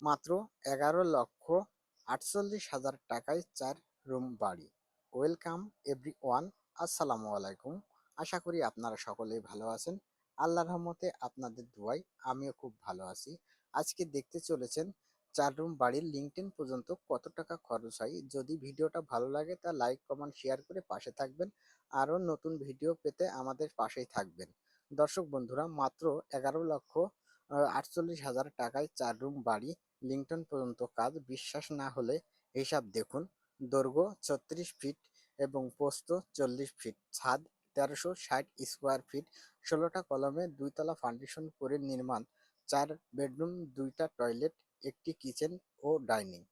মাত্র 11,48,000 টাকায় 4 রুম বাড়ি। ওয়েলকাম এভরিওয়ান, আসসালামু আলাইকুম। আশা করি আপনারা সকলেই ভালো আছেন। আল্লাহর রহমতে আপনাদের দোয়ায় আমিও খুব ভালো আছি। আজকে দেখতে চলেছেন 4 রুম বাড়ির লিঙ্কডইন পর্যন্ত কত টাকা খরচ হয়। যদি ভিডিওটা ভালো লাগে তা লাইক কমেন্ট শেয়ার করে পাশে থাকবেন। আরও নতুন ভিডিও পেতে আমাদের পাশেই থাকবেন। দর্শক বন্ধুরা, মাত্র 11,48,000 টাকায় 4 রুম বাড়ি, লিংটন পর্যন্ত কাজ। বিশ্বাস না হলে হিসাব দেখুন। দৈর্ঘ্য 36 ফিট এবং প্রস্থ 40 ফিট, ছাদ 1360 স্কোয়ার ফিট, 16টা কলমে 2 তলা ফাউন্ডেশন করে নির্মাণ। 4 বেডরুম, 2টা টয়লেট, একটি কিচেন ও ডাইনিং।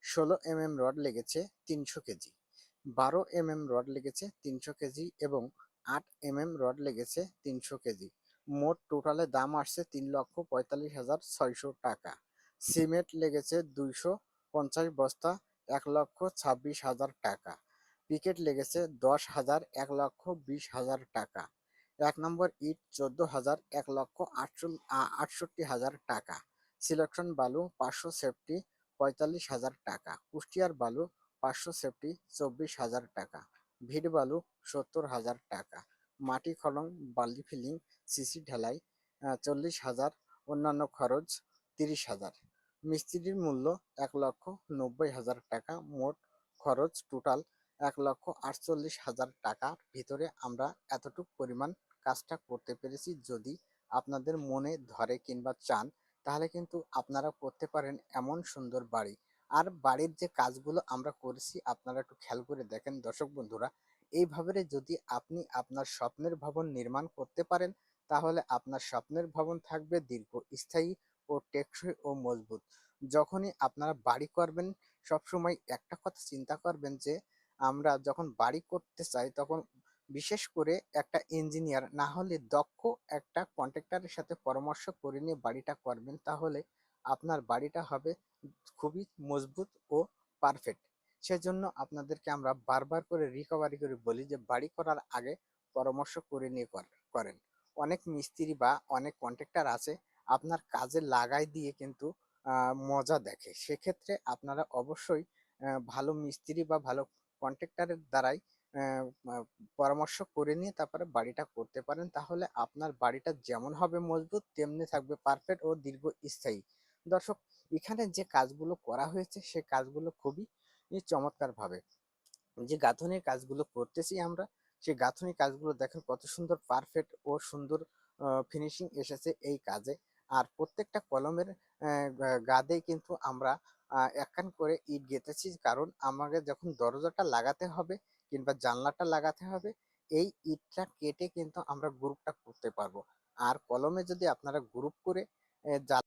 16 রড লেগেছে 300 কেজি, 12 রড লেগেছে 300 কেজি এবং 8 রড লেগেছে 300 কেজি। মোট টোটালে দাম আসছে 3,45,600 টাকা। সিমেন্ট লেগেছে 250 বস্তা, 1,26,000 টাকা। পিকেট লেগেছে 10,000, 1,20,000 টাকা। 1 নম্বর ইট 14,000, 1,68,000 টাকা। সিলেকশন বালু 500 সেফটি 45,000 টাকা। কুষ্টিয়ার বালু 500 সেফটি 24,000 টাকা। ভিট বালু 70,000 টাকা। মাটি খনন, বালি ফিলিং, সিসি ঢালাই 40,000, অন্যান্য খরচ 30,000। মিস্ত্রির মূল্য 1,90,000 টাকা। মোট খরচ টোটাল 1,48,000 টাকার ভিতরে আমরা এতটুকু পরিমাণ কাজটা করতে পেরেছি। যদি আপনাদের মনে ধরে কিংবা চান তাহলে কিন্তু আপনারা করতে পারেন এমন সুন্দর বাড়ি। আর বাড়ির যে কাজগুলো আমরা করেছি আপনারা একটু খেয়াল করে দেখেন দর্শক বন্ধুরা। এইভাবে যদি আপনি আপনার স্বপ্নের ভবন নির্মাণ করতে পারেন তাহলে আপনার স্বপ্নের ভবন থাকবে দীর্ঘস্থায়ী ও টেকসই ও মজবুত। যখনই আপনারা বাড়ি করবেন সবসময় একটা কথা চিন্তা করবেন যে আমরা যখন বাড়ি করতে চাই তখন বিশেষ করে একটা ইঞ্জিনিয়ার না হলে দক্ষ একটা কন্ট্রাক্টরের সাথে পরামর্শ করে নিয়ে বাড়িটা করবেন, তাহলে আপনার বাড়িটা হবে খুবই মজবুত ও পারফেক্ট। সেজন্য আপনাদেরকে আমরা বারবার করে রিকভারি করে বলি যে বাড়ি করার আগে পরামর্শ করে নিয়ে করেন। অনেক মিস্ত্রি বা অনেক কন্ট্রাক্টর আছে আপনার কাজে লাগাই দিয়ে কিন্তু মজা দেখে। সেক্ষেত্রে আপনারা অবশ্যই ভালো মিস্ত্রি বা ভালো কন্ট্রাক্টরের দ্বারাই আহ, আহ, পরামর্শ করে নিয়ে তারপরে বাড়িটা করতে পারেন। তাহলে আপনার বাড়িটা যেমন হবে মজবুত তেমনি থাকবে পারফেক্ট ও দীর্ঘস্থায়ী। দর্শক, এখানে যে কাজগুলো করা হয়েছে সে কাজগুলো খুবই চমৎকার ভাবে যে গাঁথনির কাজগুলো করতেছি আমরা, সেই গাঁথনির কাজগুলো দেখেন কত সুন্দর পারফেক্ট ও সুন্দর ফিনিশিং এসেছে এই কাজে। আর প্রত্যেকটা কলমের গাদেই কিন্তু আমরা একখান করে ইট গেঁথেছি, কারণ আমাকে যখন দরজাটা লাগাতে হবে কিংবা জানলাটা লাগাতে হবে এই ইটটা কেটে কিন্তু আমরা গ্রুপটা করতে পারবো। আর কলমে যদি আপনারা গ্রুপ করে